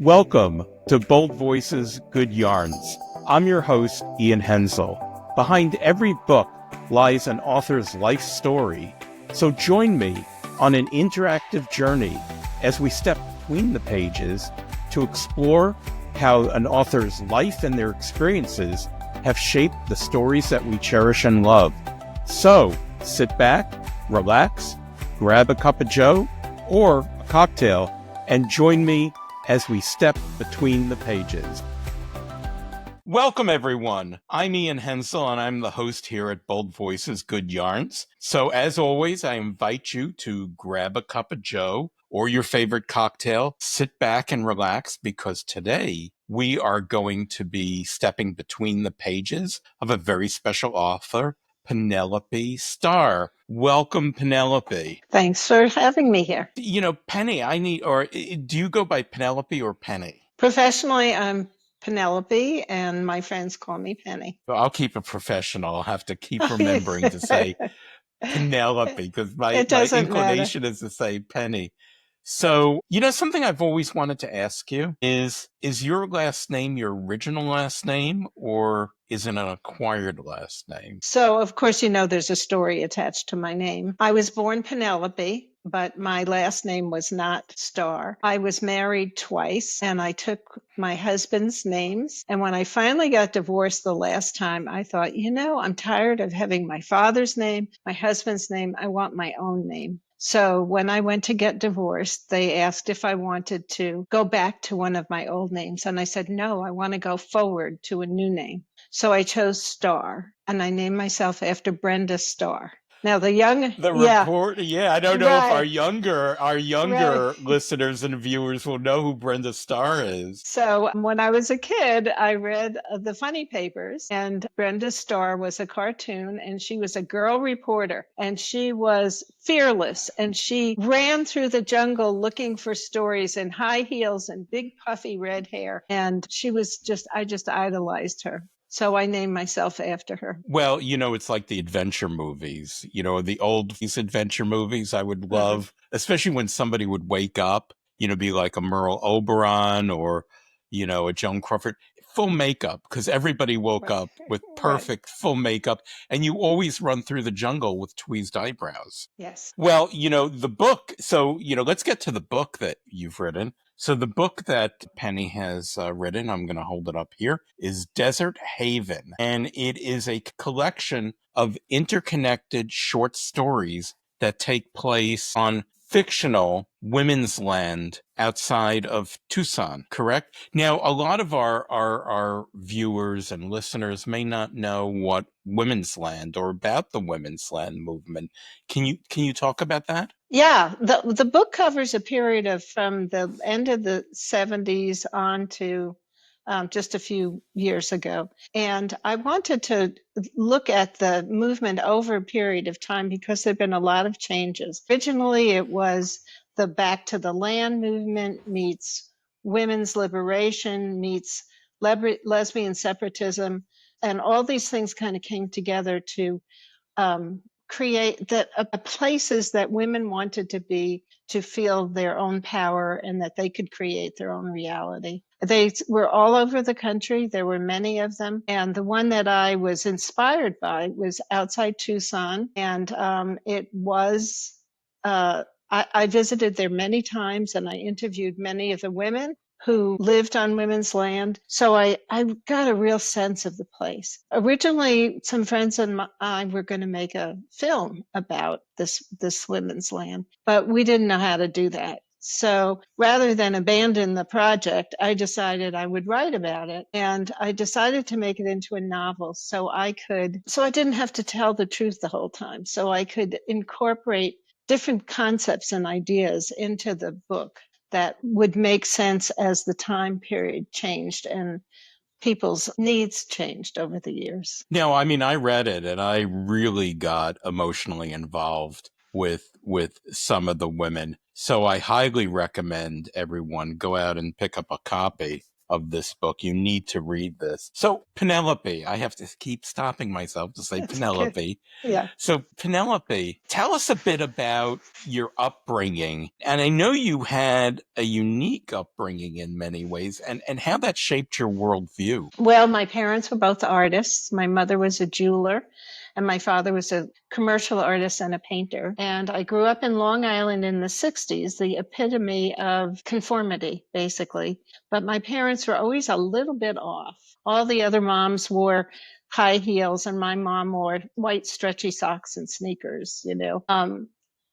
Welcome to Bold Voices, Good Yarns. I'm your host, Ian Henzel. Behind every book lies an author's life story. So join me on an interactive journey as we step between the pages to explore how an author's life and their experiences have shaped the stories that we cherish and love. So sit back, relax, grab a cup of joe or a cocktail, and join me as we step between the pages. Welcome, everyone. I'm Ian Henzel, and I'm the host here at Bold Voices, Good Yarns. So as always, I invite you to grab a cup of joe or your favorite cocktail, sit back and relax, because today we are going to be stepping between the pages of a very special author, Penelope Starr. Welcome, Penelope. Thanks for having me here. You know, Penny, do you go by Penelope or Penny? Professionally, I'm Penelope, and my friends call me Penny. Well, I'll keep it professional. I'll have to keep remembering to say Penelope, because my inclination is to say Penny. So, something I've always wanted to ask you is your last name your original last name, or is it an acquired last name? So, of course, there's a story attached to my name. I was born Penelope, but my last name was not Starr. I was married twice, and I took my husband's names. And when I finally got divorced the last time, I thought, I'm tired of having my father's name, my husband's name. I want my own name. So when I went to get divorced, they asked if I wanted to go back to one of my old names. And I said, no, I want to go forward to a new name. So I chose Starr, and I named myself after Brenda Starr. Now I don't know if our younger listeners and viewers will know who Brenda Starr is. So when I was a kid, I read the funny papers, and Brenda Starr was a cartoon, and she was a girl reporter, and she was fearless, and she ran through the jungle looking for stories in high heels and big puffy red hair, and I just idolized her. So I named myself after her. Well, it's like the adventure movies, the old adventure movies I would love, especially when somebody would wake up, be like a Merle Oberon or, a Joan Crawford, full makeup, because everybody woke up with perfect full makeup, and you always run through the jungle with tweezed eyebrows. Yes. Well, the book. So, let's get to the book that you've written. So the book that Penny has written, I'm going to hold it up here, is Desert Haven. And it is a collection of interconnected short stories that take place on fictional women's land outside of Tucson, correct? Now, a lot of our viewers and listeners may not know what women's land or about the women's land movement. Can you talk about that? Yeah, the book covers a period from the end of the 70s on to just a few years ago. And I wanted to look at the movement over a period of time because there have been a lot of changes. Originally, it was the Back to the Land movement meets women's liberation meets lesbian separatism. And all these things kind of came together to create places that women wanted to be, to feel their own power and that they could create their own reality. They were all over the country. There were many of them. And the one that I was inspired by was outside Tucson. And it was, I visited there many times, and I interviewed many of the women who lived on women's land. So I got a real sense of the place. Originally, some friends and I were going to make a film about this women's land, but we didn't know how to do that. So rather than abandon the project, I decided I would write about it. And I decided to make it into a novel so I didn't have to tell the truth the whole time. So I could incorporate different concepts and ideas into the book that would make sense as the time period changed and people's needs changed over the years. No, I mean, I read it and I really got emotionally involved with some of the women. So I highly recommend everyone go out and pick up a copy of this book. You need to read this. So, Penelope, I have to keep stopping myself to say Penelope. Yeah. So, Penelope, tell us a bit about your upbringing. And I know you had a unique upbringing in many ways, and how that shaped your worldview. Well, my parents were both artists. My mother was a jeweler, and my father was a commercial artist and a painter. And I grew up in Long Island in the 60s, the epitome of conformity, basically. But my parents were always a little bit off. All the other moms wore high heels, and my mom wore white stretchy socks and sneakers,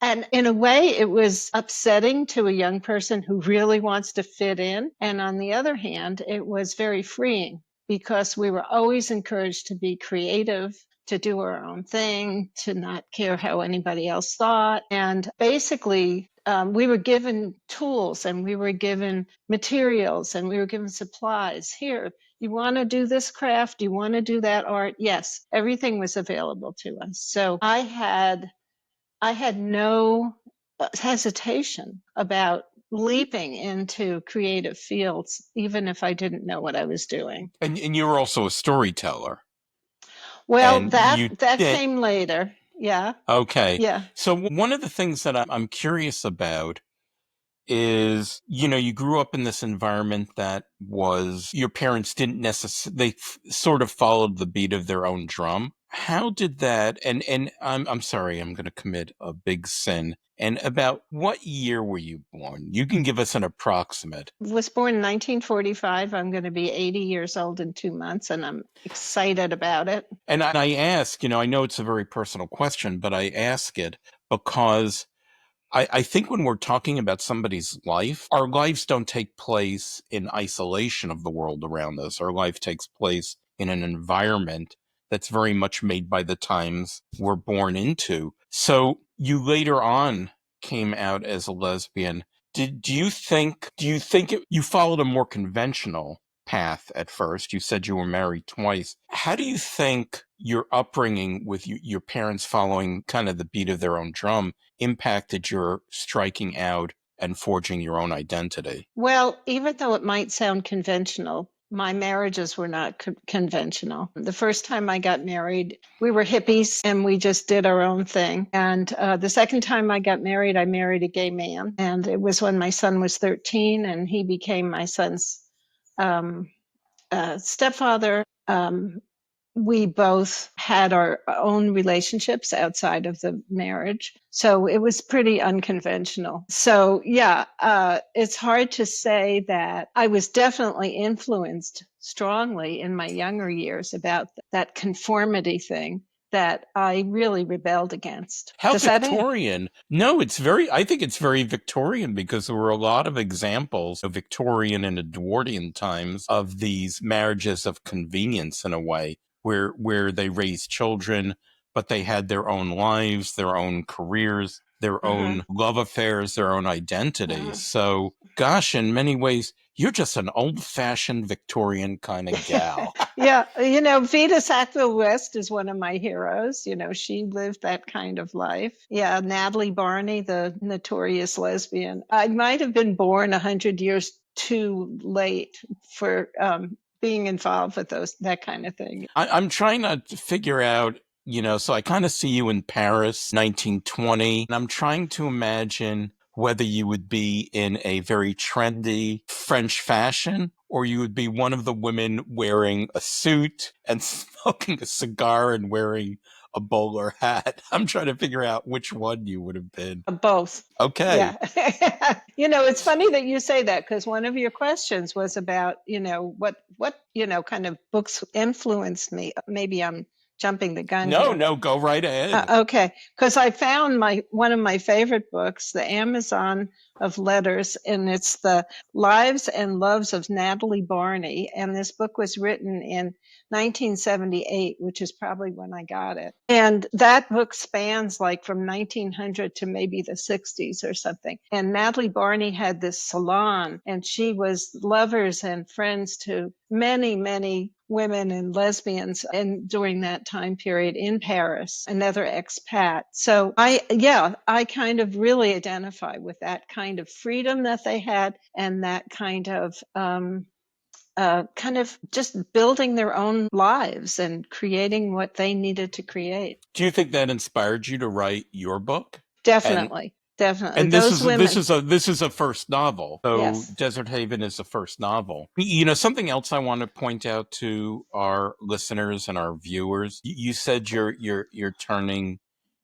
And in a way, it was upsetting to a young person who really wants to fit in. And on the other hand, it was very freeing because we were always encouraged to be creative, to do our own thing, to not care how anybody else thought. And basically, we were given tools and we were given materials and we were given supplies. Here, you want to do this craft? You want to do that art? Yes, everything was available to us. So I had no hesitation about leaping into creative fields, even if I didn't know what I was doing. And you were also a storyteller. Well, And that came later. Yeah. Okay. Yeah. So one of the things that I'm curious about is, you grew up in this environment that was, your parents didn't necessarily, they sort of followed the beat of their own drum. How did that, and I'm sorry, I'm going to commit a big sin. And about what year were you born? You can give us an approximate. Was born in 1945. I'm going to be 80 years old in 2 months, and I'm excited about it. And I ask, I know it's a very personal question, but I ask it because I think when we're talking about somebody's life, our lives don't take place in isolation of the world around us. Our life takes place in an environment that's very much made by the times we're born into. So you later on came out as a lesbian. Do you think you followed a more conventional path at first? You said you were married twice. How do you think your upbringing with your parents following kind of the beat of their own drum impacted your striking out and forging your own identity? Well, even though it might sound conventional, my marriages were not conventional. The first time I got married, we were hippies and we just did our own thing. And the second time I got married, I married a gay man. And it was when my son was 13 and he became my son's stepfather. We both had our own relationships outside of the marriage. So it was pretty unconventional. So yeah, it's hard to say that I was definitely influenced strongly in my younger years about that conformity thing that I really rebelled against. How Victorian? No, I think it's very Victorian because there were a lot of examples of Victorian and Edwardian times of these marriages of convenience in a way where they raised children, but they had their own lives, their own careers, their own love affairs, their own identities. So, gosh, in many ways, you're just an old-fashioned Victorian kind of gal. Yeah, Vita Sackville-West is one of my heroes. She lived that kind of life. Yeah, Natalie Barney, the notorious lesbian. I might have been born 100 years too late for being involved with that kind of thing. I'm trying to figure out, so I kind of see you in Paris, 1920, and I'm trying to imagine whether you would be in a very trendy French fashion or you would be one of the women wearing a suit and smoking a cigar and wearing a bowler hat. I'm trying to figure out which one you would have been. Both. Okay. Yeah. It's funny that you say that because one of your questions was about, what kind of books influenced me. Maybe I'm jumping the gun. No, go right ahead. Okay. Because I found one of my favorite books, The Amazon of Letters, and it's The Lives and Loves of Natalie Barney. And this book was written in 1978, which is probably when I got it. And that book spans like from 1900 to maybe the 60s or something. And Natalie Barney had this salon, and she was lovers and friends to many, many women and lesbians and during that time period in Paris, another expat. So I kind of really identify with that kind of freedom that they had and that kind of kind of just building their own lives and creating what they needed to create. Do you think that inspired you to write your book? And Definitely. Definitely. and this Those is this women. is a this is a first novel. So Yes. Desert Haven is a first novel. You know, something else I want to point out to our listeners and our viewers. You said you're turning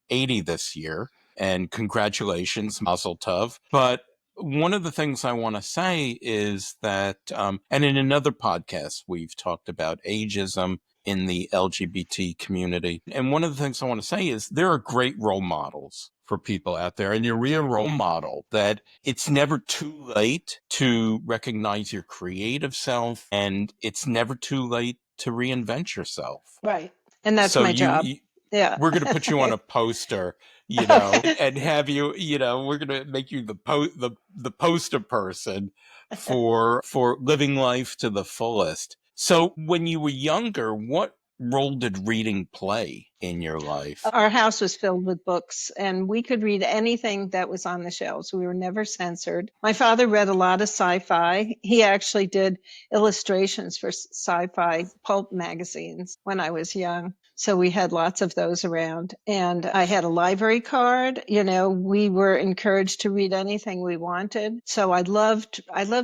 80 this year, and congratulations, Mazel Tov. But one of the things I want to say is that, and in another podcast, we've talked about ageism in the LGBT community. And one of the things I want to say is there are great role models for people out there, and you're a real role model that it's never too late to recognize your creative self, and it's never too late to reinvent yourself. Right. And that's So my job. Yeah. we're going to put you on a poster, Okay. and have you, we're going to make you the poster person for living life to the fullest. So when you were younger, what role did reading play in your life? Our house was filled with books, and we could read anything that was on the shelves. We were never censored. My father read a lot of sci-fi. He actually did illustrations for sci-fi pulp magazines when I was young. So we had lots of those around. And I had a library card. We were encouraged to read anything we wanted. So I loved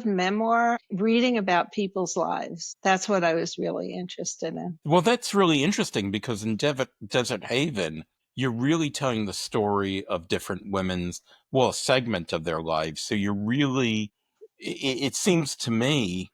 memoir, reading about people's lives. That's what I was really interested in. Well, that's really interesting because in Desert Haven, you're really telling the story of different women's, well, a segment of their lives. So you're really, it seems to me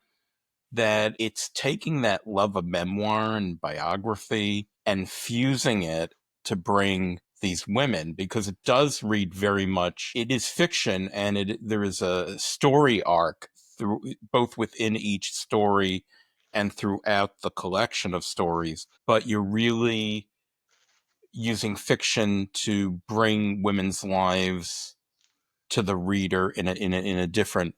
that it's taking that love of memoir and biography and fusing it to bring these women, because it does read very much, it is fiction, and there is a story arc through both within each story and throughout the collection of stories, but you're really using fiction to bring women's lives to the reader in a different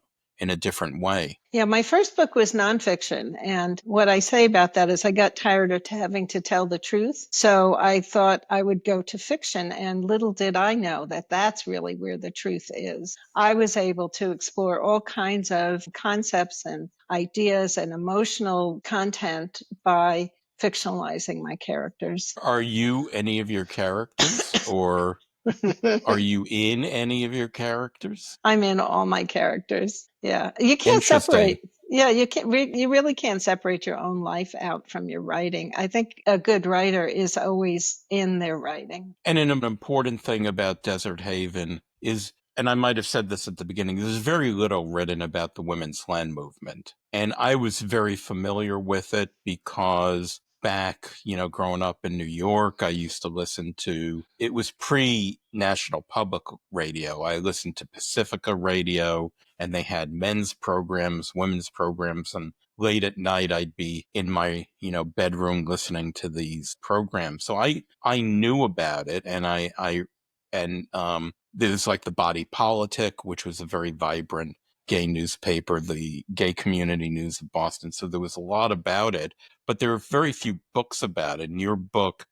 way. Yeah, my first book was nonfiction. And what I say about that is I got tired of having to tell the truth. So I thought I would go to fiction. And little did I know that that's really where the truth is. I was able to explore all kinds of concepts and ideas and emotional content by fictionalizing my characters. Are you any of your characters, or are you in any of your characters? I'm in all my characters. Yeah. You can't Interesting. separate. Yeah, you really can't separate your own life out from your writing. I think a good writer is always in their writing. And an important thing about Desert Haven is, and I might have said this at the beginning, there's very little written about the women's land movement. And I was very familiar with it because back, growing up in New York, I used to listen to, it was pre-National Public Radio. I listened to Pacifica Radio, and they had men's programs, women's programs, and late at night I'd be in my bedroom listening to these programs. So I knew about it, and there's like the Body Politic, which was a very vibrant gay newspaper, the Gay Community News of Boston. So there was a lot about it, but there are very few books about it. And your book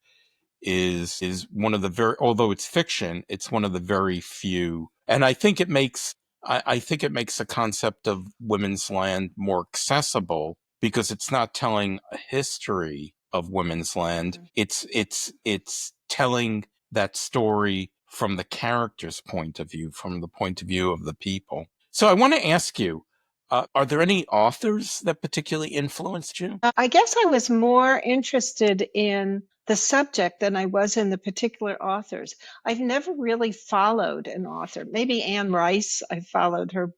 is one of the although it's fiction, it's one of the very few. And I think it makes the concept of women's land more accessible because it's not telling a history of women's land. It's telling that story from the character's point of view, from the point of view of the people. So I want to ask you, are there any authors that particularly influenced you? I guess I was more interested in the subject than I was in the particular authors. I've never really followed an author. Maybe Anne Rice, I followed her,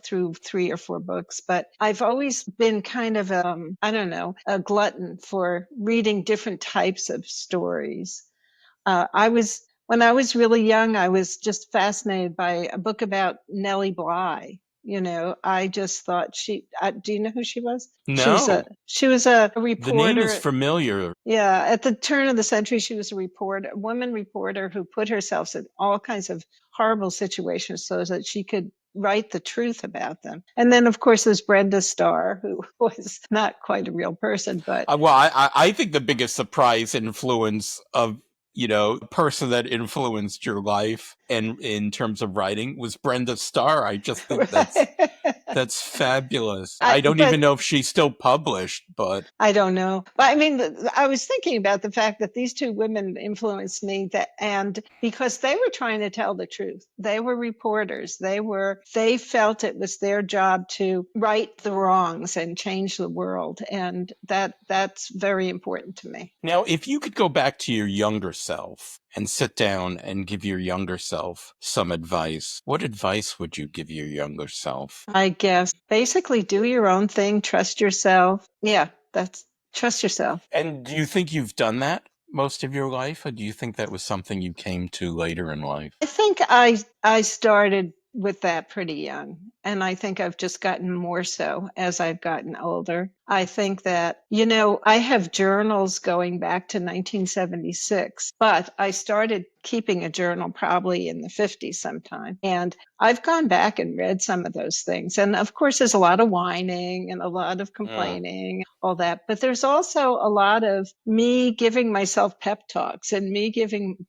through 3 or 4 books, but I've always been kind of a glutton for reading different types of stories. When I was really young, I was just fascinated by a book about Nellie Bly. I just thought do you know who she was? No. She was a reporter. The name is familiar. Yeah, at the turn of the century, she was a woman reporter who put herself in all kinds of horrible situations so that she could write the truth about them. And then, of course, there's Brenda Starr, who was not quite a real person, but I think the biggest surprise influence of person that influenced your life and in terms of writing was Brenda Starr. I just think That's fabulous. I don't even know if she's still published, but I don't know. But I mean, I was thinking about the fact that these two women influenced me, and because they were trying to tell the truth. They were reporters. They felt it was their job to right the wrongs and change the world. And that's very important to me. Now, if you could go back to your younger self and sit down and give your younger self some advice, what advice would you give your younger self? I guess basically do your own thing, trust yourself. Yeah, trust yourself. And do you think you've done that most of your life, or do you think that was something you came to later in life? I think I started with that pretty young, and I think I've just gotten more so as I've gotten older. I think that, I have journals going back to 1976, but I started keeping a journal probably in the 50s sometime. And I've gone back and read some of those things. And of course, there's a lot of whining and a lot of complaining, all that. But there's also a lot of me giving myself pep talks and me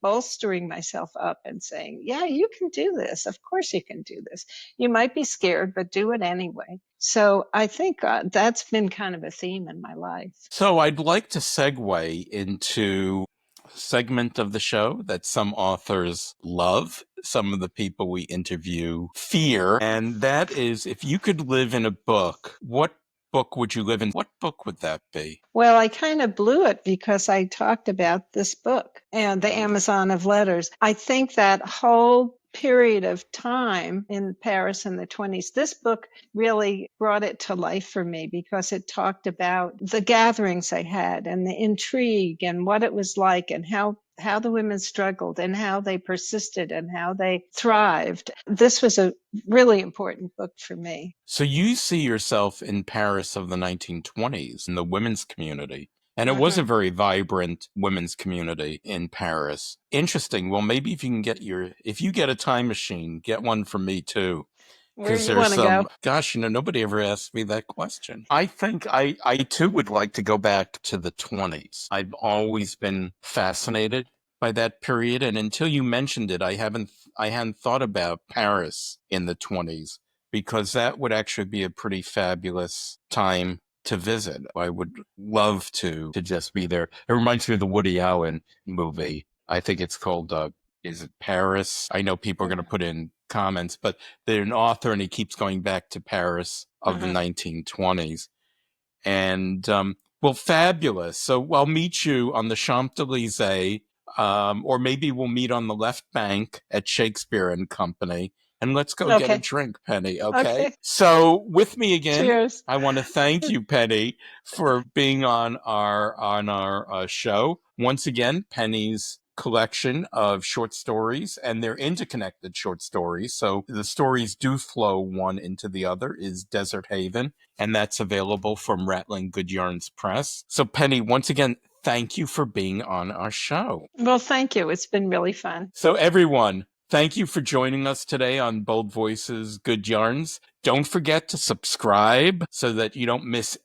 bolstering myself up and saying, yeah, you can do this. Of course you can do this. You might be scared, but do it anyway. So I think that's been kind of a theme in my life. So I'd like to segue into a segment of the show that some authors love, some of the people we interview fear, and that is, if you could live in a book, what book would you live in? What book would that be? Well, I kind of blew it because I talked about this book and the Amazon of Letters. I think that whole period of time in Paris in the 20s, this book really brought it to life for me because it talked about the gatherings I had and the intrigue and what it was like and how the women struggled and how they persisted and how they thrived. This was a really important book for me. So you see yourself in Paris of the 1920s in the women's community. And it was a very vibrant women's community in Paris. Interesting. Well, maybe if you get a time machine, get one for me too. Where do you want to go? Gosh, nobody ever asked me that question. I think I too would like to go back to the 20s. I've always been fascinated by that period. And until you mentioned it, I hadn't thought about Paris in the 20s, because that would actually be a pretty fabulous time to visit. I would love to just be there. It reminds me of the Woody Allen movie. I think it's called, is it Paris? I know people are going to put in comments, but they're an author and he keeps going back to Paris of the 1920s. And, well, fabulous. So I'll meet you on the Champs-Élysées, or maybe we'll meet on the left bank at Shakespeare and Company. And let's go get a drink, Penny, okay? So with me again, cheers. I want to thank you, Penny, for being on our show. Once again, Penny's collection of short stories, and they're interconnected short stories. So the stories do flow one into the other, is Desert Haven, and that's available from Rattling Good Yarns Press. So Penny, once again, thank you for being on our show. Well, thank you. It's been really fun. So everyone, thank you for joining us today on Bold Voices, Good Yarns. Don't forget to subscribe so that you don't miss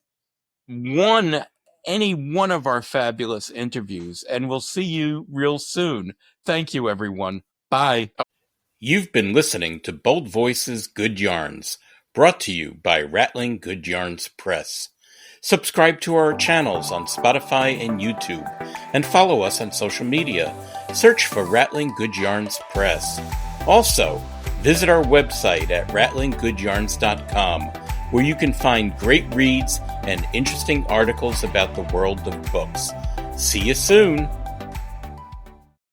any one of our fabulous interviews, and we'll see you real soon. Thank you, everyone. Bye. You've been listening to Bold Voices, Good Yarns, brought to you by Rattling Good Yarns Press. Subscribe to our channels on Spotify and YouTube, and follow us on social media. Search for Rattling Good Yarns Press. Also, visit our website at rattlinggoodyarns.com, where you can find great reads and interesting articles about the world of books. See you soon!